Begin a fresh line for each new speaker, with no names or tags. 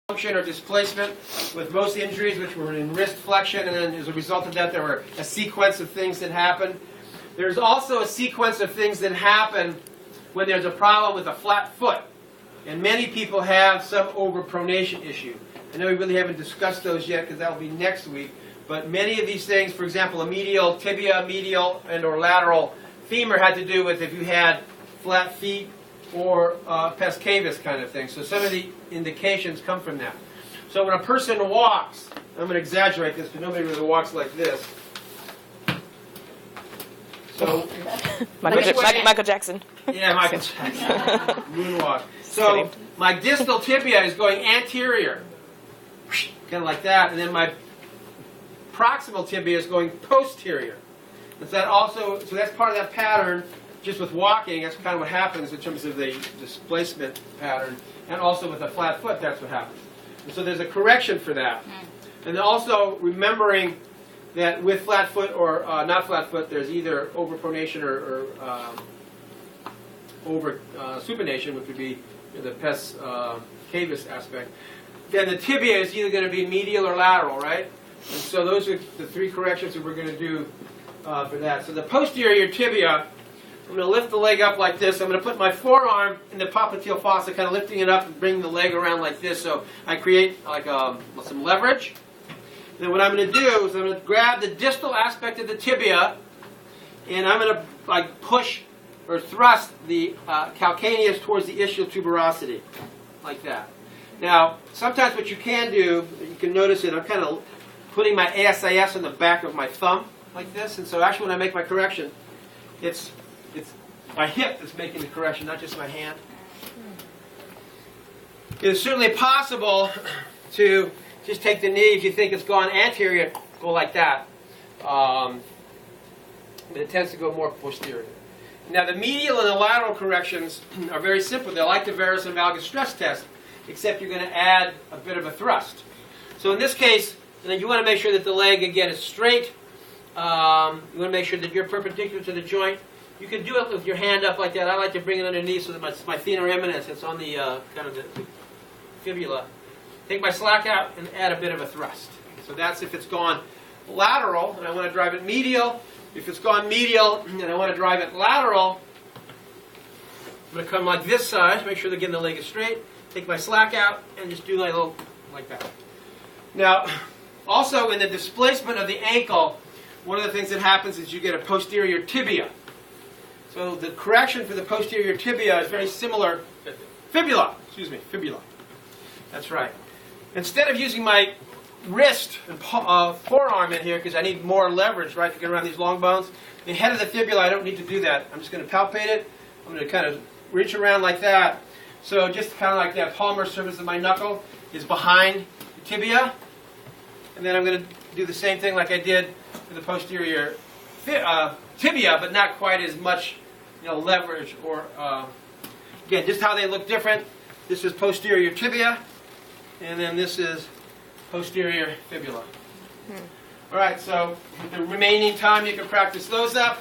Function or displacement with most injuries, which were in wrist flexion, and then as a result of that there were a sequence of things that happened. There's also a sequence of things that happen when there's a problem with a flat foot, and many people have some overpronation issue. I know we really haven't discussed those yet because that will be next week, but many of these things, for example, a medial tibia, medial and or lateral femur, had to do with if you had flat feet or pes cavus kind of thing. So some of the indications come from that. So when a person walks, I'm going to exaggerate this because nobody really walks like this. So
Michael Jackson.
Yeah, Michael Jackson. Moonwalk. So my distal tibia is going anterior, kind of like that, and then my proximal tibia is going posterior. Is that also? So that's part of that pattern. Just with walking, that's kind of what happens in terms of the displacement pattern. And also with a flat foot, that's what happens. And so there's a correction for that. And then also remembering that with flat foot or not flat foot, there's either overpronation or over supination, which would be the pes cavus aspect. Then the tibia is either going to be medial or lateral, right? And so those are the three corrections that we're going to do for that. So the posterior tibia, I'm going to lift the leg up like this. I'm going to put my forearm in the popliteal fossa, kind of lifting it up and bringing the leg around like this. So I create like some leverage. And then what I'm going to do is I'm going to grab the distal aspect of the tibia, and I'm going to like push or thrust the calcaneus towards the ischial tuberosity, like that. Now, sometimes what you can do, you can notice it, I'm kind of putting my ASIS on the back of my thumb, like this. And so actually when I make my correction, it's my hip that's making the correction, not just my hand. It is certainly possible to just take the knee, if you think it's gone anterior, go like that. But it tends to go more posterior. Now the medial and the lateral corrections are very simple. They're like the varus and valgus stress test, except you're going to add a bit of a thrust. So in this case, you want to make sure that the leg, again, is straight. You want to make sure that you're perpendicular to the joint. You can do it with your hand up like that. I like to bring it underneath so that my thenar eminence, it's on the kind of the fibula. Take my slack out and add a bit of a thrust. So that's if it's gone lateral and I want to drive it medial. If it's gone medial and I want to drive it lateral, I'm going to come like this side, make sure that again the leg is straight. Take my slack out and just do my little like that. Now, also in the displacement of the ankle, one of the things that happens is you get a posterior tibia. So the correction for the posterior tibia is very similar. Fibula. That's right. Instead of using my wrist and forearm in here, because I need more leverage, right, to get around these long bones, the head of the fibula, I don't need to do that. I'm just going to palpate it. I'm going to kind of reach around like that. So just kind of like that palmar surface of my knuckle is behind the tibia. And then I'm going to do the same thing like I did for the posterior tibia, but not quite as much leverage or, again, just how they look different. This is posterior tibia, and then this is posterior fibula. All right, so with the remaining time, you can practice those up.